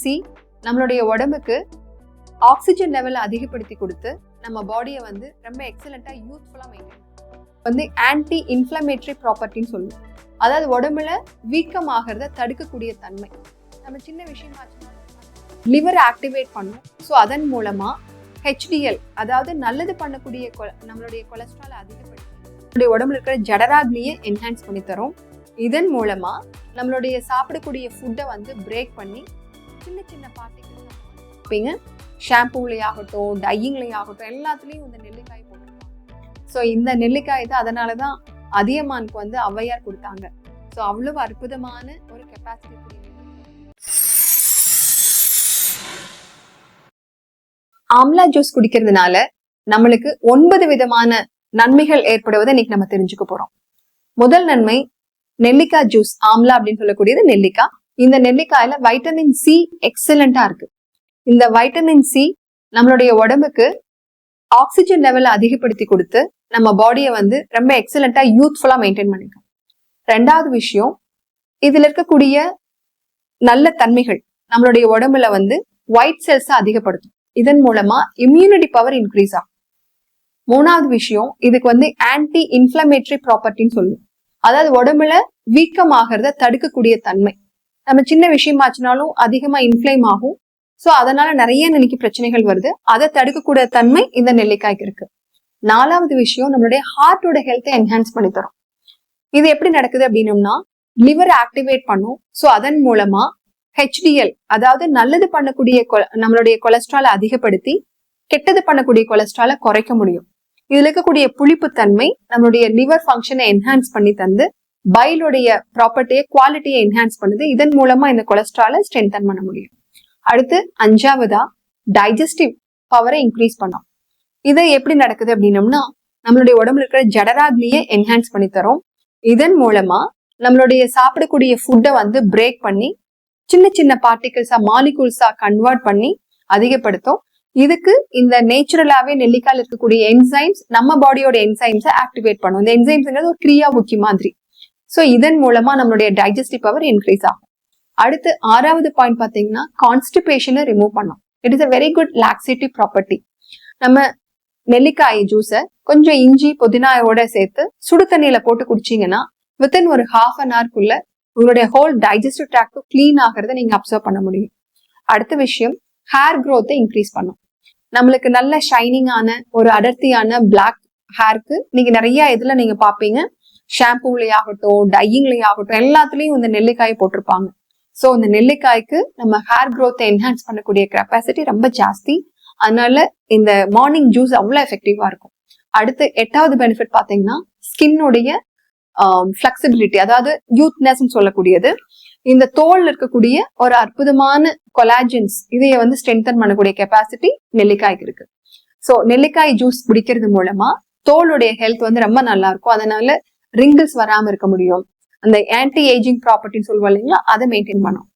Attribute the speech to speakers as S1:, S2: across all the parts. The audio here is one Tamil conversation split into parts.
S1: சி நம்மளுடைய உடம்புக்கு ஆக்சிஜன் லெவலை அதிகப்படுத்தி கொடுத்து நம்ம பாடியை வந்து ரொம்ப எக்ஸலண்டா யூத்ஃபுல்லா மெயின்டைன் வந்து ஆன்டி இன்ஃப்ளமேட்டரி ப்ராப்பர்ட்டின்னு சொல்லுவோம். அதாவது உடம்புல வீக்கமாகிறத தடுக்கக்கூடிய தன்மை. நம்ம சின்ன விஷயமா லிவர் ஆக்டிவேட் பண்ணும். ஸோ அதன் மூலமா ஹெச்டிஎல் அதாவது நல்லது பண்ணக்கூடிய நம்மளுடைய கொலஸ்ட்ரால் அதிகப்படுத்தி நம்மளுடைய உடம்புல இருக்கிற ஜடராக்னியை என்ஹான்ஸ் பண்ணி தரும். இதன் மூலமா நம்மளுடைய சாப்பிடக்கூடிய ஃபுட்டை வந்து பிரேக் பண்ணி சின்ன சின்ன பார்ட்டிகல்ஸ் ஷாம்பூலையாகட்டும் டையிங்லையாகட்டும் எல்லாத்துலேயும் இந்த நெல்லிக்காய் போட்டிருப்பாங்க. ஸோ இந்த நெல்லிக்காய் தான் அதனால தான் அதியமானுக்கு வந்து ஔவையார் கொடுத்தாங்க. ஸோ அவ்வளவு அற்புதமான ஒரு கெப்பாசிட்டி. ஆம்லா ஜூஸ் குடிக்கிறதுனால நம்மளுக்கு 9 விதமான நன்மைகள் ஏற்படுவதை இன்னைக்கு நம்ம தெரிஞ்சுக்க போறோம். முதல் நன்மை, நெல்லிக்காய் ஜூஸ். ஆம்லா அப்படின்னு சொல்லக்கூடியது நெல்லிக்காய். இந்த நெல்லிக்காயில வைட்டமின் சி எக்ஸலண்டா இருக்கு. இந்த வைட்டமின் சி நம்மளுடைய உடம்புக்கு ஆக்சிஜன் லெவலை அதிகப்படுத்தி கொடுத்து நம்ம பாடியை வந்து ரொம்ப எக்ஸலண்டா யூத்ஃபுல்லா மெயின்டைன் பண்ணிக்கும். ரெண்டாவது விஷயம், இதுல இருக்கக்கூடிய நல்ல தன்மைகள் நம்மளுடைய உடம்புல வந்து ஒயிட் செல்ஸை அதிகப்படுத்தும். இதன் மூலமா இம்யூனிட்டி பவர் இன்க்ரீஸ் ஆகும். மூணாவது விஷயம், இதுக்கு வந்து ஆன்டி இன்ஃப்ளமேட்டரி ப்ராப்பர்ட்டின்னு சொல்லுவோம். அதாவது உடம்புல வீக்கமாகிறத தடுக்கக்கூடிய தன்மை. நம்ம சின்ன விஷயமாச்சுனாலும் அதிகமா இன்ஃப்ளைம் ஆகும். ஸோ அதனால நிறைய இன்னைக்கு பிரச்சனைகள் வருது. அதை தடுக்கக்கூடிய தன்மை இந்த நெல்லிக்காய்க்கு இருக்கு. நாலாவது விஷயம், நம்மளுடைய ஹார்ட்டோட ஹெல்த்தை என்ஹான்ஸ் பண்ணி தரும். இது எப்படி நடக்குது அப்படின்னம்னா, லிவர் ஆக்டிவேட் பண்ணும். ஸோ அதன் மூலமா ஹெச்டிஎல் அதாவது நல்லது பண்ணக்கூடிய நம்மளுடைய கொலஸ்ட்ராலை அதிகப்படுத்தி கெட்டது பண்ணக்கூடிய கொலஸ்ட்ராலை குறைக்க முடியும். இதுல இருக்கக்கூடிய புளிப்புத்தன்மை நம்மளுடைய லிவர் ஃபங்க்ஷனை என்ஹான்ஸ் பண்ணி தந்து பைலுடைய ப்ராப்பர்ட்டியை குவாலிட்டியை என்ஹான்ஸ் பண்ணுது. இதன் மூலமா இந்த கொலஸ்ட்ராலை ஸ்ட்ரென்தன் பண்ண முடியும். அடுத்து அஞ்சாவதா, டைஜஸ்டிவ் பவரை இன்க்ரீஸ் பண்ணும். இது எப்படி நடக்குது அப்படின்னம்னா, நம்மளுடைய உடம்புல இருக்கிற ஜடராக்னியை என்ஹான்ஸ் பண்ணி தரும். இதன் மூலமா நம்மளுடைய சாப்பிடக்கூடிய ஃபுட்டை வந்து பிரேக் பண்ணி சின்ன சின்ன பார்ட்டிகல்ஸா மாலிகூல்ஸா கன்வெர்ட் பண்ணி அதிகப்படுத்தும். இதுக்கு இந்த நேச்சுரலாவே நெல்லிக்காயில் இருக்கக்கூடிய என்சைம்ஸ் நம்ம பாடியோட என்சைம்ஸை ஆக்டிவேட் பண்ணும். இந்த என்சைம்ஸ்ங்கிறது ஒரு கிரியா ஊக்கி மாதிரி. ஸோ இதன் மூலமா நம்மளுடைய டைஜஸ்டிவ் பவர் இன்க்ரீஸ் ஆகும். அடுத்து ஆறாவது பாயிண்ட் பாத்தீங்கன்னா, கான்ஸ்டிபேஷனை ரிமூவ் பண்ணும். It is a very good laxative property. நம்ம நெல்லிக்காய் ஜூஸை கொஞ்சம் இஞ்சி புதினாயோட சேர்த்து சுடு தண்ணியில போட்டு குடிச்சீங்கன்னா வித்தின் ஒரு ½ an hour உங்களுடைய ஹோல் டைஜஸ்டிவ் ட்ராக்டும் கிளீன் ஆகிறத நீங்க அப்சர்வ் பண்ண முடியும். அடுத்த விஷயம், ஹேர் க்ரோத்தை இன்க்ரீஸ் பண்ணும். நம்மளுக்கு நல்ல ஷைனிங்கான ஒரு அடர்த்தியான பிளாக் ஹேருக்கு நீங்க நிறைய இதுல நீங்க பாப்பீங்க, ஷாம்பூலையாகட்டும் டையிங்லையாகட்டும் எல்லாத்துலயும் இந்த நெல்லிக்காய் போட்டிருப்பாங்க. ஸோ இந்த நெல்லிக்காய்க்கு நம்ம ஹேர் க்ரோத்தை என்ஹான்ஸ் பண்ணக்கூடிய கெப்பாசிட்டி ரொம்ப ஜாஸ்தி. அதனால இந்த மார்னிங் ஜூஸ் அவ்வளோ எஃபெக்டிவா இருக்கும். அடுத்து 8வது பெனிஃபிட் பாத்தீங்கன்னா, ஸ்கின்னுடைய ஃபிளெக்சிபிலிட்டி அதாவது யூத்னஸ் சொல்லக்கூடியது. இந்த தோல் இருக்கக்கூடிய ஒரு அற்புதமான கொலாஜன்ஸ் இதைய வந்து ஸ்ட்ரென்தன் பண்ணக்கூடிய கெப்பாசிட்டி நெல்லிக்காய்க்கு இருக்கு. ஸோ நெல்லிக்காய் ஜூஸ் குடிக்கிறது மூலமா தோலுடைய ஹெல்த் வந்து ரொம்ப நல்லா இருக்கும். அதனால ரிங்கிள்ஸ் வராம இருக்க முடியும். அந்த ஆன்டி ஏஜிங் ப்ராப்பர்ட்டின்னு சொல்லுவோம் இல்லைங்களா, அதை மெயின்டைன் பண்ணும்.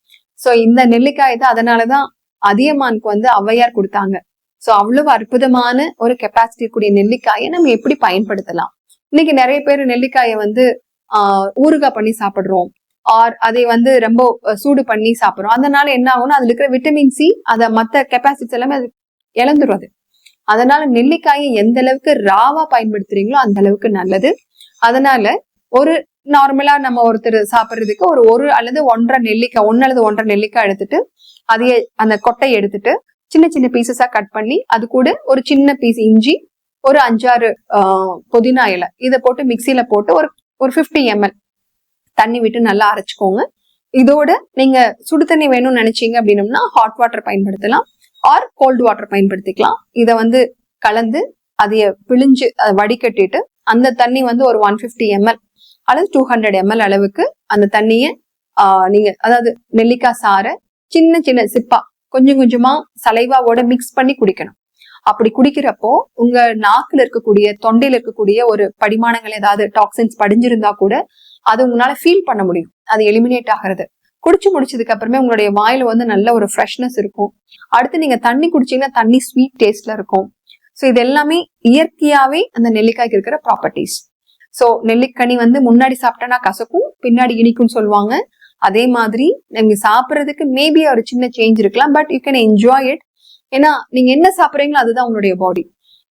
S1: ஸோ இந்த நெல்லிக்காய் தான் அதனாலதான் அதியமானுக்கு வந்து ஔவையார் கொடுத்தாங்க. ஸோ அவ்வளவு அற்புதமான ஒரு கெப்பாசிட்டி கூடிய நெல்லிக்காயை நம்ம எப்படி பயன்படுத்தலாம். இன்னைக்கு நிறைய பேர் நெல்லிக்காயை வந்து ஊறுகாய் பண்ணி சாப்பிடுறோம், ஆர் அதை வந்து ரொம்ப சூடு பண்ணி சாப்பிடுறோம். அதனால என்ன ஆகும்னா, அதுல இருக்கிற விட்டமின் சி அதை மற்ற கெப்பாசிட்டிஸ் எல்லாமே அது இழந்துரும். அதனால நெல்லிக்காயை எந்த அளவுக்கு ராவா பயன்படுத்துறீங்களோ அந்த அளவுக்கு நல்லது. அதனால ஒரு நார்மலா நம்ம ஒருத்தர் சாப்பிட்றதுக்கு ஒரு அல்லது 1.5 நெல்லிக்காய் 1 அல்லது 1.5 நெல்லிக்காய் எடுத்துட்டு அதையே அந்த கொட்டையை எடுத்துட்டு சின்ன சின்ன பீசஸா கட் பண்ணி அது கூட ஒரு சின்ன பீஸ் இஞ்சி, ஒரு 5-6 புதினா இலை இதை போட்டு மிக்சியில போட்டு ஒரு 50 ml தண்ணி விட்டு நல்லா அரைச்சுக்கோங்க. இதோட நீங்க சுடு தண்ணி வேணும்னு நினைச்சீங்க அப்படின்னம்னா ஹாட் வாட்டர் பயன்படுத்தலாம், ஆர் கோல்டு வாட்டர் பயன்படுத்திக்கலாம். இதை வந்து கலந்து அதைய பிழிஞ்சு வடிகட்டிட்டு அந்த தண்ணி வந்து ஒரு 150 ml அல்லது 200 ml அளவுக்கு அந்த தண்ணிய நீங்க அதாவது நெல்லிக்காய் சாறை சின்ன சின்ன சிப்பா கொஞ்சம் கொஞ்சமா சலைவாவோட மிக்ஸ் பண்ணி குடிக்கணும். அப்படி குடிக்கிறப்போ உங்க நாக்குல இருக்கக்கூடிய தொண்டையில இருக்கக்கூடிய ஒரு படிமானங்கள் ஏதாவது டாக்ஸின்ஸ் படிஞ்சிருந்தா கூட அது உங்களால ஃபீல் பண்ண முடியும். அது எலிமினேட் ஆகிறது. குடிச்சு முடிச்சதுக்கு அப்புறமே உங்களுடைய வாயில வந்து நல்ல ஒரு ஃப்ரெஷ்னஸ் இருக்கும். அடுத்து நீங்க தண்ணி குடிச்சீங்கன்னா தண்ணி ஸ்வீட் டேஸ்ட்ல இருக்கும். ஸோ இது எல்லாமே இயற்கையாவே அந்த நெல்லிக்காய்க்கு இருக்கிற ப்ராப்பர்ட்டிஸ். ஸோ நெல்லிக்கனி வந்து முன்னாடி சாப்பிட்டோன்னா கசக்கும், பின்னாடி இனிக்கும்னு சொல்லுவாங்க. அதே மாதிரி நீங்க சாப்பிட்றதுக்கு மேபி ஒரு சின்ன சேஞ்ச் இருக்கலாம், but you can enjoy it. ஏன்னா நீங்க என்ன சாப்பிட்றீங்களோ அதுதான் உங்களுடைய பாடி.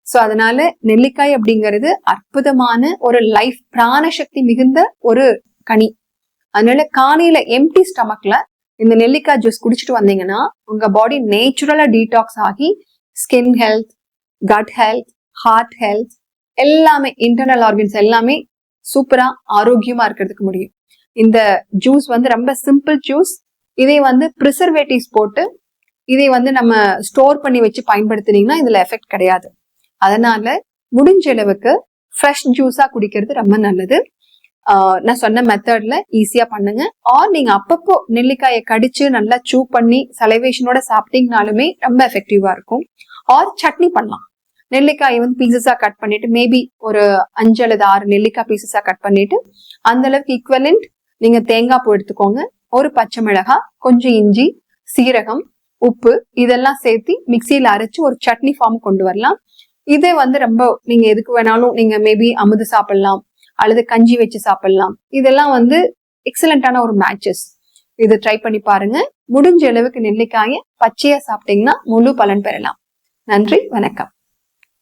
S1: சோ அதனால நெல்லிக்காய் அப்படிங்கிறது அற்புதமான ஒரு லைஃப், பிராண சக்தி மிகுந்த ஒரு கனி. அதனால காலையில எம்டி ஸ்டமக்ல இந்த நெல்லிக்காய் ஜூஸ் குடிச்சிட்டு வந்தீங்கன்னா உங்க பாடி நேச்சுரலா டீடாக்ஸ் ஆகி skin health, gut health, heart health எல்லாமே, இன்டர்னல் ஆர்கன்ஸ் எல்லாமே சூப்பரா ஆரோக்கியமா இருக்கிறதுக்கு முடியும். இந்த ஜூஸ் வந்து ரொம்ப சிம்பிள் ஜூஸ். இதை வந்து ப்ரிசர்வேட்டிவ்ஸ் போட்டு இதை வந்து நம்ம ஸ்டோர் பண்ணி வச்சு பயன்படுத்தினீங்கன்னா இதுல எஃபெக்ட் கிடையாது. அதனால முடிஞ்ச அளவுக்கு ஃப்ரெஷ் ஜூஸா குடிக்கிறது ரொம்ப நல்லது. நான் சொன்ன மெத்தட்ல ஈஸியா பண்ணுங்க. ஆர் நீங்க அப்பப்போ நெல்லிக்காயை கடிச்சு நல்லா சூ பண்ணி சலைவேஷனோட சாப்பிட்டீங்கனாலுமே ரொம்ப எஃபெக்டிவா இருக்கும். ஆர் சட்னி பண்ணலாம். நெல்லிக்காயை வந்து பீசஸா கட் பண்ணிட்டு, மேபி ஒரு 5 அல்லது 6 நெல்லிக்காய் பீசஸா கட் பண்ணிட்டு, அந்த அளவுக்கு ஈக்குவலண்ட் நீங்க தேங்காய் பூ எடுத்துக்கோங்க, ஒரு பச்சை மிளகாய், கொஞ்சம் இஞ்சி, சீரகம், உப்பு இதெல்லாம் சேர்த்து மிக்சியில அரைச்சு ஒரு சட்னி ஃபார்ம் கொண்டு வரலாம். இது வந்து ரொம்ப நீங்க எதுக்கு வேணாலும், நீங்க மேபி அமுது சாப்பிடலாம் அல்லது கஞ்சி வச்சு சாப்பிடலாம். இதெல்லாம் வந்து எக்ஸலண்டான ஒரு மேட்சஸ். இது ட்ரை பண்ணி பாருங்க. முடிஞ்ச அளவுக்கு நெல்லிக்காயை பச்சையா சாப்பிட்டீங்கன்னா முழு பலன் பெறலாம். நன்றி, வணக்கம்.